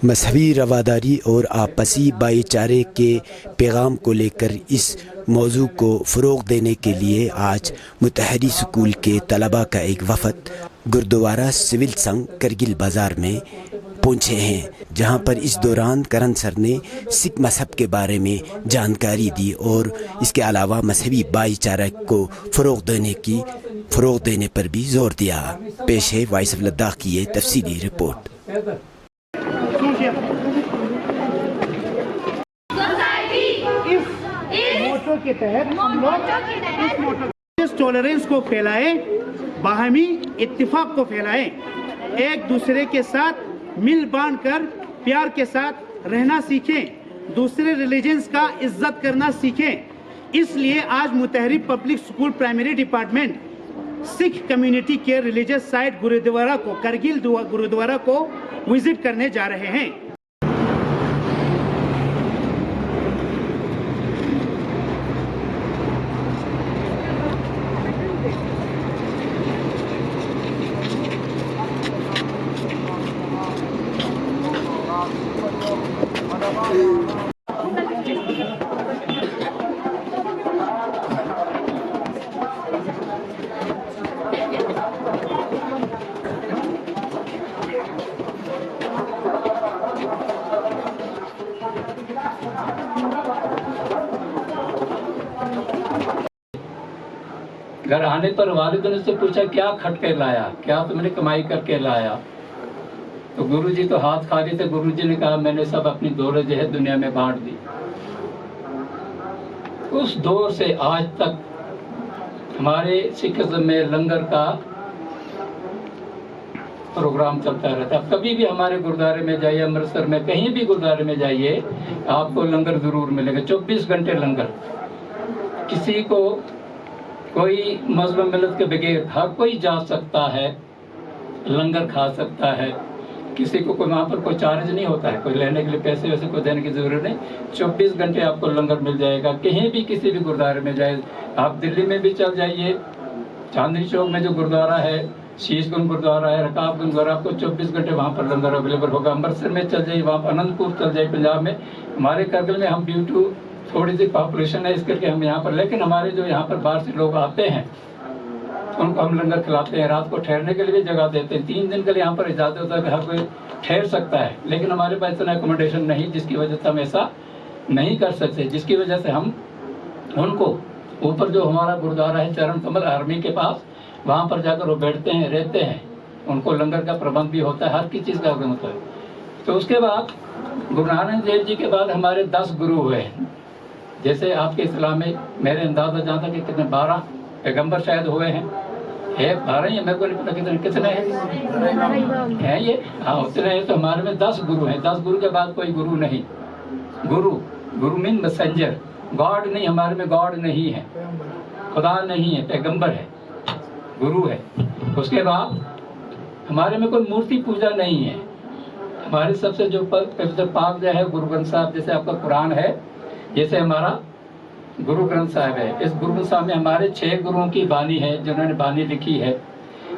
मजहबी रवादारी और आपसी भाईचारे के पैगाम को लेकर इस मौजू को फ़रोग़ देने के लिए आज मुतहरी स्कूल के तलबा का एक वफ़द गुरुद्वारा सिविल संघ करगिल बाज़ार में पहुँचे हैं, जहां पर इस दौरान करण सर ने सिख मज़हब के बारे में जानकारी दी और इसके अलावा मजहबी भाईचारे को फ़रोग़ देने पर भी ज़ोर दिया। पेश है वॉइस ऑफ लद्दाख की ये तफसीली रिपोर्ट। के तहत हम लोग इस टॉलरेंस को फैलाएं, बाहमी इत्तिफाक को फैलाएं, एक दूसरे के साथ मिल बांध कर प्यार के साथ रहना सीखें, दूसरे रिलीजन्स का इज्जत करना सीखें। इसलिए आज Mutahari public school primary department Sikh community के रिलीजियस साइट गुरुद्वारा को करगिल गुरुद्वारा को विजिट करने जा रहे हैं। घर आने पर वालिद ने से पूछा, क्या खट कर लाया, क्या तुमने कमाई करके लाया? तो गुरुजी तो हाथ खाली थे। गुरुजी ने कहा, मैंने सब अपनी दौलत जो है दुनिया में बांट दी। उस दौर से आज तक हमारे सिखिज्म में लंगर का प्रोग्राम चलता रहता है। कभी भी हमारे गुरुद्वारे में जाइए, अमृतसर में कहीं भी गुरुद्वारे में जाइए, आपको लंगर जरूर मिलेगा। 24 घंटे लंगर। किसी को कोई मजहब मिलत के बगैर हर कोई जा सकता है, लंगर खा सकता है। किसी को कोई वहाँ पर कोई चार्ज नहीं होता है, कोई लेने के लिए पैसे वैसे कोई देने की जरूरत नहीं। 24 घंटे आपको लंगर मिल जाएगा। कहीं भी किसी भी गुरुद्वारे में जाए, आप दिल्ली में भी चल जाइए, चांदनी चौक में जो गुरुद्वारा है, शीशगंज गुरुद्वारा है, रकाबगंज गुरुद्वारा, आपको 24 घंटे वहाँ पर लंगर अवेलेबल होगा। अमृतसर में चल जाइए, वहाँ पर अनंतपुर चल जाइए, पंजाब में। हमारे करगिल में हम ड्यू टू थोड़ी सी पॉपुलेशन है, इस करके हम यहाँ पर, लेकिन हमारे जो यहाँ पर बाहर से लोग आते हैं उनको हम लंगर खिलाते हैं। रात को ठहरने के लिए भी जगह देते हैं। 3 दिन के लिए यहाँ पर इजाजत होता है कि हर कोई ठहर सकता है, लेकिन हमारे पास इतना अकोमोडेशन नहीं, जिसकी वजह से हम ऐसा नहीं कर सकते। जिसकी वजह से हम उनको ऊपर जो हमारा गुरुद्वारा है चरण कमल आर्मी के पास, वहाँ पर जाकर वो बैठते हैं, रहते हैं। उनको लंगर का प्रबंध भी होता है, हर की चीज़ का होता है। तो उसके बाद गुरु नानक देव जी के बाद हमारे 10 गुरु हुए। जैसे आपके इस्लाम में मेरे अंदाजा जहाँ तक कितने 12 पैगम्बर शायद हुए हैं, 12 ही, मेरे को नहीं पता कितने हैं ये। हाँ, उतने हैं। तो हमारे में 10 गुरु हैं। 10 गुरु के बाद कोई गुरु नहीं। गुरु मीन मैसेंजर, गॉड नहीं। हमारे में गॉड नहीं है, खुदा नहीं है, पैगम्बर है, गुरु है। उसके बाद हमारे में कोई मूर्ति पूजा नहीं है। हमारे सबसे जो पवित्र पाक जो है गुरु ग्रंथ साहब, जैसे आपका कुरान है, जैसे हमारा गुरु ग्रंथ साहब है। इस गुरु ग्रंथ साहब में हमारे 6 गुरुओं की बानी है, जिन्होंने बानी लिखी है।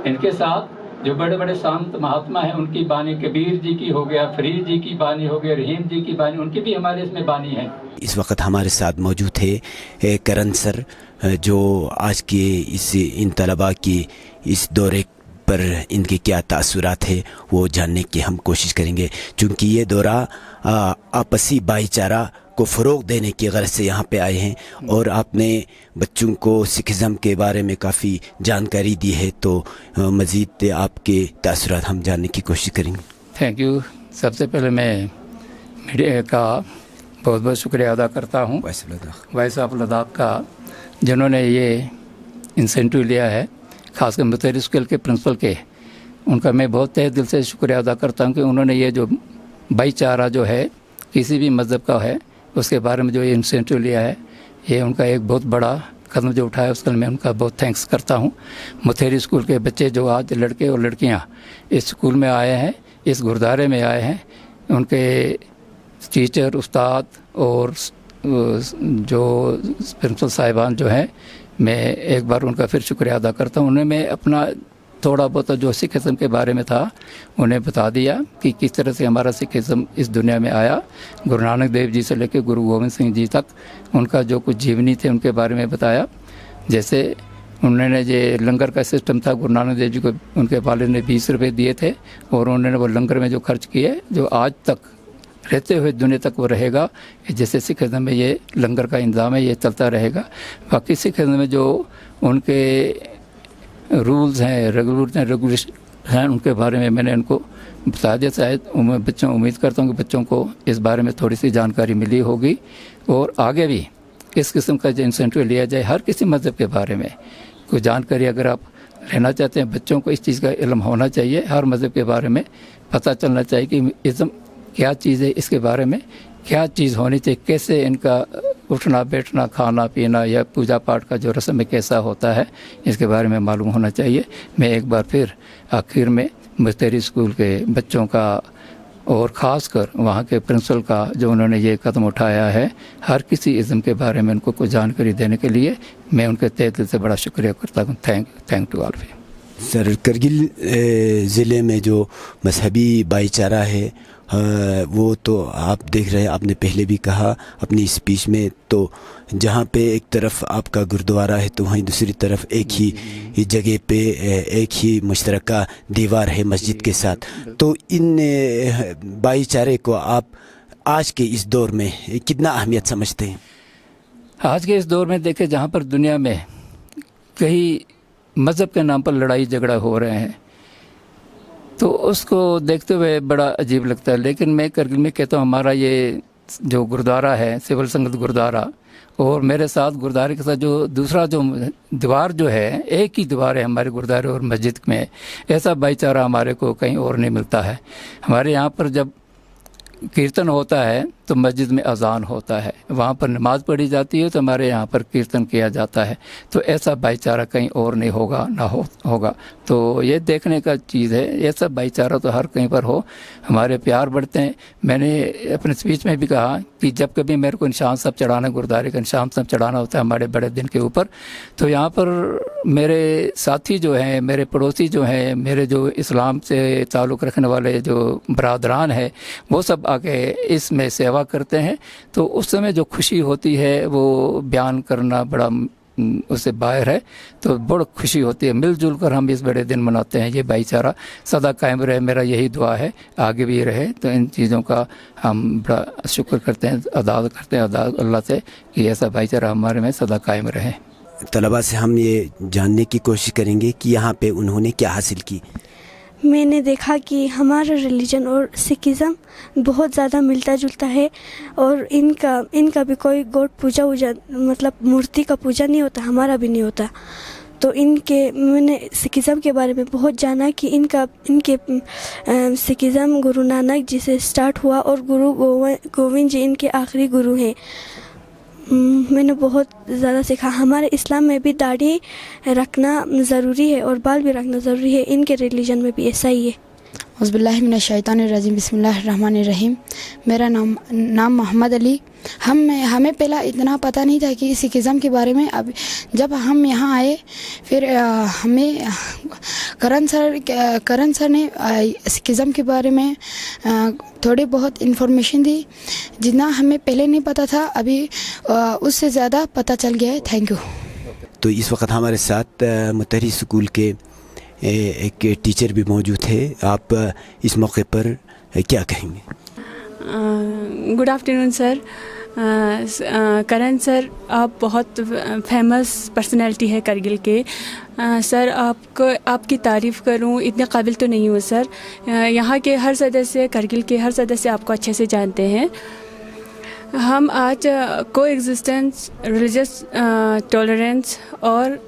इनके साथ जो बड़े बड़े संत महात्मा हैं, उनकी बानी, कबीर जी की हो गया, फरीद जी की बानी हो गया, रहीम जी की बानी, उनकी भी हमारे इसमें बानी है। इस वक्त हमारे साथ मौजूद थे करण सर, जो आज के इन तलबा की इस दौरे पर इनके क्या तासुरात है वो जानने की हम कोशिश करेंगे। चूँकि ये दौरा आपसी भाईचारा को फ़रोग़ देने की गरज से यहाँ पे आए हैं और आपने बच्चों को सिखिज़म के बारे में काफ़ी जानकारी दी है, तो मज़ीद आपके तासुरात हम जानने की कोशिश करेंगे। Thank you. सबसे पहले मैं मीडिया का बहुत बहुत शुक्रिया अदा करता हूँ, वॉइस ऑफ लद्दाख का, जिन्होंने ये इंसेंटिव लिया है, खासकर मुतहरी स्कूल के प्रिंसिपल के। उनका मैं बहुत तहे दिल से शुक्रिया अदा करता हूँ कि उन्होंने ये जो भाईचारा जो है किसी भी मज़हब का है उसके बारे में जो ये इंसेंटिव लिया है, ये उनका एक बहुत बड़ा कदम जो उठाया, उसके लिए मैं उनका बहुत थैंक्स करता हूँ। मुतहरी स्कूल के बच्चे जो आज लड़के और लड़कियाँ इस स्कूल में आए हैं, इस गुरुद्वारे में आए हैं, उनके टीचर, उस्ताद और जो प्रिंसिपल साहिबान जो हैं, मैं एक बार उनका फिर शुक्रिया अदा करता हूँ। उन्हें मैं अपना थोड़ा बहुत जो सिखिज़म के बारे में था उन्हें बता दिया कि किस तरह से हमारा सिखिज़म इस दुनिया में आया। गुरु नानक देव जी से लेकर गुरु गोविंद सिंह जी तक उनका जो कुछ जीवनी थे उनके बारे में बताया। जैसे उन्होंने ये लंगर का सिस्टम था, गुरु नानक देव जी को उनके वालिद ने 20 रुपये दिए थे और उन्होंने वो लंगर में जो खर्च किए, जो आज तक रहते हुए दुनिया तक वो रहेगा। जैसे सिखिज़म में ये लंगर का इंतज़ाम है, ये चलता रहेगा। बाकी सिखिज़म में जो उनके रूल्स हैं, रेगुलेशन हैं, उनके बारे में मैंने उनको बता दिया। शायद उम्मीद करता हूँ कि बच्चों को इस बारे में थोड़ी सी जानकारी मिली होगी और आगे भी किस किस्म का जो इंसेंटिव लिया जाए हर किसी मज़हब के बारे में कोई जानकारी अगर आप लेना चाहते हैं, बच्चों को इस चीज़ का इल्म होना चाहिए। हर मज़हब के बारे में पता चलना चाहिए कि इज़्म क्या चीज़ है, इसके बारे में क्या चीज़ होनी चाहिए, कैसे इनका उठना बैठना खाना पीना या पूजा पाठ का जो रस्म है कैसा होता है, इसके बारे में मालूम होना चाहिए। मैं एक बार फिर आखिर में मुस्तरी स्कूल के बच्चों का और ख़ासकर वहाँ के प्रिंसिपल का जो उन्होंने ये कदम उठाया है, हर किसी इज़्म के बारे में उनको कुछ जानकारी देने के लिए मैं उनके तहे दिल से बड़ा शुक्रिया करता हूँ। Thank to all of you. Sir, Kargil ज़िले में जो मजहबी भाईचारा है वो तो आप देख रहे हैं, आपने पहले भी कहा अपनी स्पीच में, तो जहाँ पे एक तरफ आपका गुरुद्वारा है तो वहीं दूसरी तरफ एक ही जगह पे एक ही मुश्तरका दीवार है मस्जिद के साथ। तो इन भाईचारे को आप आज के इस दौर में कितना अहमियत समझते हैं? आज के इस दौर में देखें, जहाँ पर दुनिया में कई मज़हब के नाम पर लड़ाई झगड़ा हो रहे हैं, तो उसको देखते हुए बड़ा अजीब लगता है। लेकिन मैं करगिल में कहता हूँ, हमारा ये जो गुरुद्वारा है, सिविल संगत गुरुद्वारा, और मेरे साथ गुरुद्वारे के साथ जो दूसरा जो दीवार जो है, एक ही दीवार है हमारे गुरुद्वारे और मस्जिद में। ऐसा भाईचारा हमारे को कहीं और नहीं मिलता है। हमारे यहाँ पर जब कीर्तन होता है तो मस्जिद में अजान होता है, वहाँ पर नमाज़ पढ़ी जाती है तो हमारे यहाँ पर कीर्तन किया जाता है। तो ऐसा भाईचारा कहीं और नहीं होगा, होगा। तो ये देखने का चीज़ है, ऐसा भाईचारा तो हर कहीं पर हो, हमारे प्यार बढ़ते हैं। मैंने अपने स्पीच में भी कहा कि जब कभी मेरे को निशान सब चढ़ाना, गुरुद्वारे का निशान सब चढ़ाना होता है हमारे बड़े दिन के ऊपर, तो यहाँ पर मेरे साथी जो हैं, मेरे पड़ोसी जो हैं, मेरे जो इस्लाम से ताल्लुक़ रखने वाले जो बरादरान हैं, वो सब आके इसमें सेवा करते हैं। तो उस समय जो खुशी होती है वो बयान करना बड़ा उससे बाहर है। तो बड़ी खुशी होती है, मिलजुल कर हम इस बड़े दिन मनाते हैं। ये भाईचारा सदा कायम रहे, मेरा यही दुआ है, आगे भी रहे। तो इन चीज़ों का हम बड़ा शुक्र करते हैं, अदा करते हैं अल्लाह से कि ऐसा भाईचारा हमारे में सदा कायम रहे। तलबा से हम ये जानने की कोशिश करेंगे कि यहाँ पे उन्होंने क्या हासिल की। मैंने देखा कि हमारा रिलीजन और सिखिज़म बहुत ज़्यादा मिलता जुलता है और इनका भी कोई गॉड पूजा मतलब मूर्ति का पूजा नहीं होता, हमारा भी नहीं होता। तो मैंने सिखिज़म के बारे में बहुत जाना कि इनके सिखिज़म गुरु नानक जी से स्टार्ट हुआ और गुरु गोविंद जी इनके आखिरी गुरु हैं। मैंने बहुत ज़्यादा सीखा। हमारे इस्लाम में भी दाढ़ी रखना ज़रूरी है और बाल भी रखना ज़रूरी है, इनके रिलीजन में भी ऐसा ही है। औज़ुबिल्लाहिमिनश्शैतानिर्रजीम, बिस्मिल्लाहिर्रहमानिर्रहीम। मेरा नाम मोहम्मद अली। हमें पहला इतना पता नहीं था कि सिखिज़म के बारे में। अब जब हम यहाँ आए फिर हमें करण सर ने सिखिज़म के बारे में थोड़ी बहुत इन्फॉर्मेशन दी, जितना हमें पहले नहीं पता था अभी उससे ज़्यादा पता चल गया है। Thank you. तो इस वक्त हमारे साथ मुतहरी स्कूल के एक टीचर भी मौजूद है। आप इस मौके पर क्या कहेंगे? Good afternoon sir. Karan sir, आप बहुत फेमस पर्सनैलिटी है करगिल के। सर, आपकी तारीफ़ करूं इतने काबिल तो नहीं हूँ सर। यहाँ के हर सदस्य, करगिल के हर सदस्य आपको अच्छे से जानते हैं। हम आज को एग्जिस्टेंस, रिलीजियस टॉलरेंस और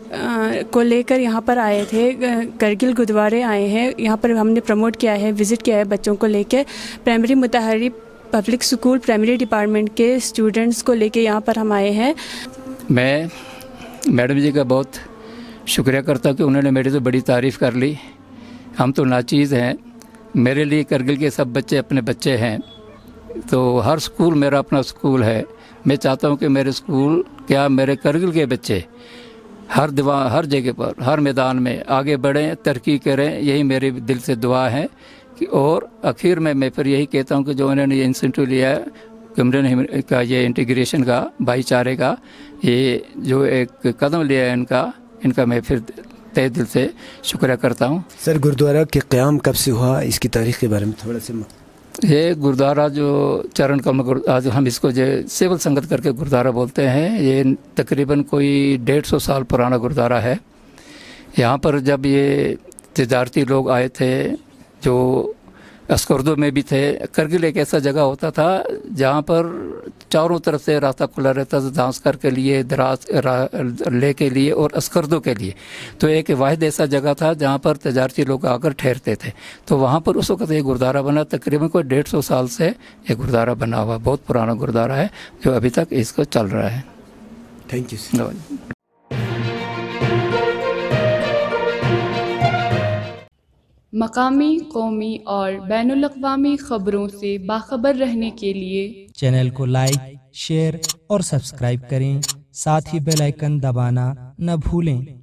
को लेकर यहाँ पर आए थे। करगिल गुरुद्वारे आए हैं, यहाँ पर हमने प्रमोट किया है, विज़िट किया है बच्चों को लेकर। Primary Mutahari public school primary department के स्टूडेंट्स को लेके यहाँ पर हम आए हैं। मैं मैडम जी का बहुत शुक्रिया करता हूँ कि उन्होंने मेरी तो बड़ी तारीफ़ कर ली। हम तो नाचीज़ हैं, मेरे लिए करगिल के सब बच्चे अपने बच्चे हैं। तो हर स्कूल मेरा अपना स्कूल है। मैं चाहता हूँ कि मेरे स्कूल क्या, मेरे करगिल के बच्चे हर जगह पर, हर मैदान में आगे बढ़ें, तरक्की करें, यही मेरे दिल से दुआ है। कि और आखिर में मैं फिर यही कहता हूँ कि जो उन्होंने ये इंसेंटिव लिया है कम्युनिटी का, ये इंटीग्रेशन का, भाईचारे का, ये जो एक कदम लिया है इनका मैं फिर तहे दिल से शुक्रिया करता हूँ। सर, गुरुद्वारा के क़याम कब से हुआ, इसकी तारीख़ के बारे में थोड़ा सा? ये गुरुद्वारा जो चरण कमल, आज हम इसको जो सेवल संगत करके गुरुद्वारा बोलते हैं, ये तकरीबन कोई 150 साल पुराना गुरुद्वारा है। यहाँ पर जब ये तजारती लोग आए थे, जो अस्करदो में भी थे, करगिल एक ऐसा जगह होता था जहाँ पर चारों तरफ से रास्ता खुला रहता था, झांसकर के लिए, दराज ले के लिए और अस्करदो के लिए। तो एक वाहिद ऐसा जगह था जहाँ पर तजारती लोग आकर ठहरते थे। तो वहाँ पर उस वक्त ये गुरुद्वारा बना, तकरीबन कोई 150 साल से ये गुरुद्वारा बना हुआ, बहुत पुराना गुरुद्वारा है जो अभी तक इसको चल रहा है। Thank you. मकामी, कौमी और बैनुल-अक़वामी ख़बरों से बाखबर रहने के लिए चैनल को लाइक, शेयर और सब्सक्राइब करें। साथ ही बेल आइकन दबाना न भूलें।